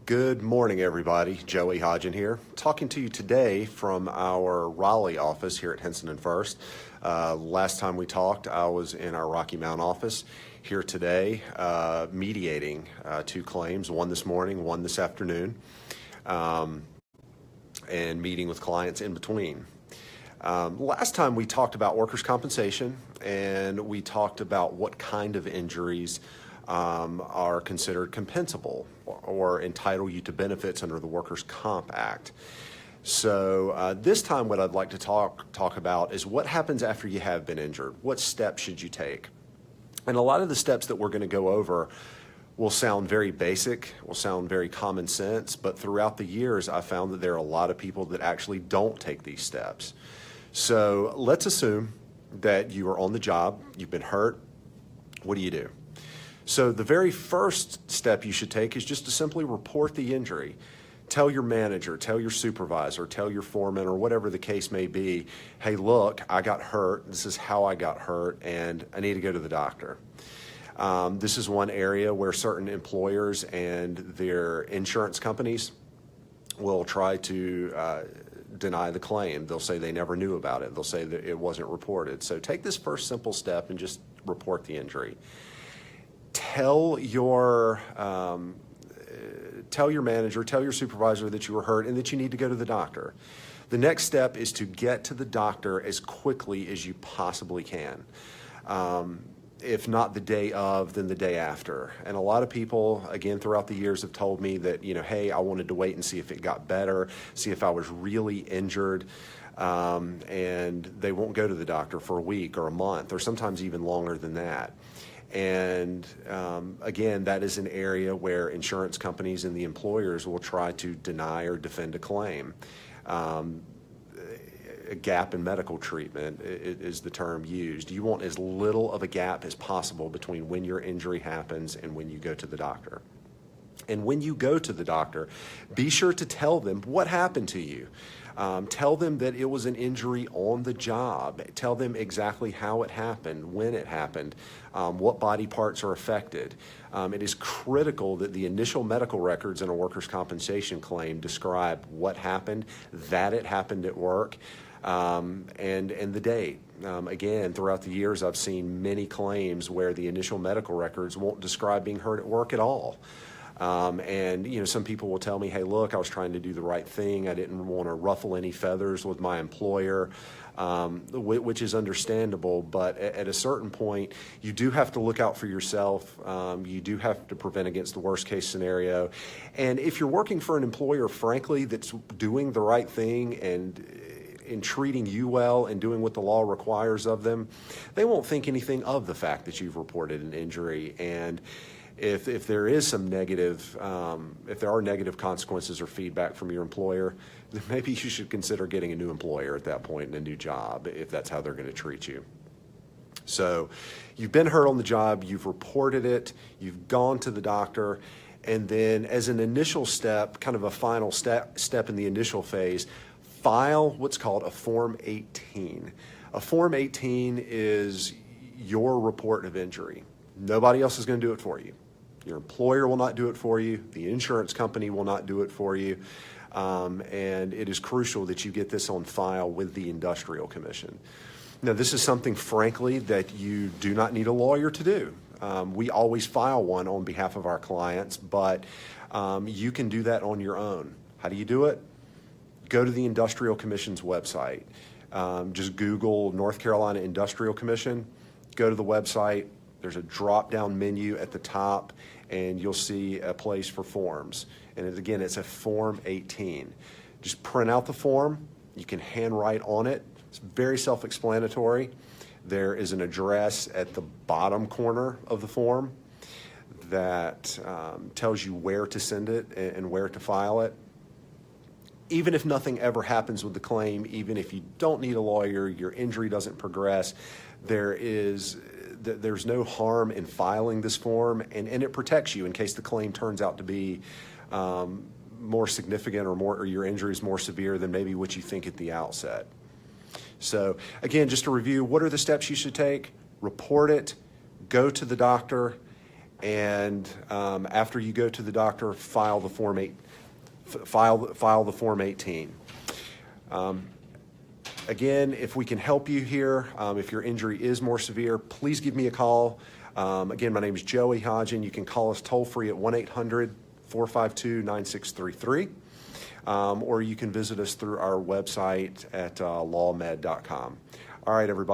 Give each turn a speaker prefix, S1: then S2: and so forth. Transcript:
S1: Good morning, everybody. Joey Hodgins here, talking to you today from our Raleigh office here at Henson Fuerst. Last time we talked, I was in our Rocky Mount office. Here today, mediating two claims, one this morning, one this afternoon, and meeting with clients in between. Last time we talked about workers' compensation, and we talked about what kind of injuries are considered compensable or entitle you to benefits under the Workers' Comp Act. So this time what I'd like to talk about is what happens after you have been injured. What steps should you take? And a lot of the steps that we're going to go over will sound very basic, will sound very common sense, but throughout the years I found that there are a lot of people that actually don't take these steps. So let's assume that you are on the job, you've been hurt. What do? So the very first step you should take is just to simply report the injury. Tell your manager, tell your supervisor, tell your foreman, or whatever the case may be, hey, look, I got hurt, this is how I got hurt, and I need to go to the doctor. This is one area where certain employers and their insurance companies will try to deny the claim. They'll say they never knew about it. They'll say that it wasn't reported. So take this first simple step and just report the injury. Tell your manager, tell your supervisor that you were hurt and that you need to go to the doctor. The next step is to get to the doctor as quickly as you possibly can. If not the day of, then the day after. And a lot of people, again, throughout the years have told me that, hey, I wanted to wait and see if it got better, see if I was really injured. And they won't go to the doctor for a week or a month or sometimes even longer than that. And again, that is an area where insurance companies and the employers will try to deny or defend a claim. A gap in medical treatment is the term used. You want as little of a gap as possible between when your injury happens and when you go to the doctor. And when you go to the doctor, be sure to tell them what happened to you. Tell them that it was an injury on the job. Tell them exactly how it happened, when it happened, what body parts are affected. It is critical that the initial medical records in a workers' compensation claim describe what happened, that it happened at work, and the date. Again, throughout the years, I've seen many claims where the initial medical records won't describe being hurt at work at all. And some people will tell me, hey, look, I was trying to do the right thing. I didn't want to ruffle any feathers with my employer, which is understandable. But at a certain point, you do have to look out for yourself. You do have to prevent against the worst case scenario. And if you're working for an employer, frankly, that's doing the right thing and in treating you well and doing what the law requires of them, they won't think anything of the fact that you've reported an injury. And if there is some negative, if there are negative consequences or feedback from your employer, then maybe you should consider getting a new employer at that point and a new job if that's how they're going to treat you. So you've been hurt on the job, you've reported it, you've gone to the doctor, and then as an initial step, kind of a final step in the initial phase, file what's called a Form 18. A Form 18 is your report of injury. Nobody else is going to do it for you. Your employer will not do it for you. The insurance company will not do it for you. And it is crucial that you get this on file with the Industrial Commission. Now, this is something, frankly, that you do not need a lawyer to do. We always file one on behalf of our clients, but you can do that on your own. How do you do it? Go to the Industrial Commission's website. Just Google North Carolina Industrial Commission. Go to the website. There's a drop-down menu at the top, and you'll see a place for forms. And again, it's a Form 18. Just print out the form. You can handwrite on it. It's very self-explanatory. There is an address at the bottom corner of the form that tells you where to send it and where to file it. Even if nothing ever happens with the claim, even if you don't need a lawyer, your injury doesn't progress, there's no harm in filing this form, and it protects you in case the claim turns out to be more significant or your injury is more severe than maybe what you think at the outset. So again, just to review, what are the steps you should take? Report it, go to the doctor, And after you go to the doctor, file the Form 18. Again, if we can help you here, if your injury is more severe, please give me a call. Again, my name is Joey Hodgins. You can call us toll-free at 1-800-452-9633, or you can visit us through our website at lawmed.com. All right, everybody.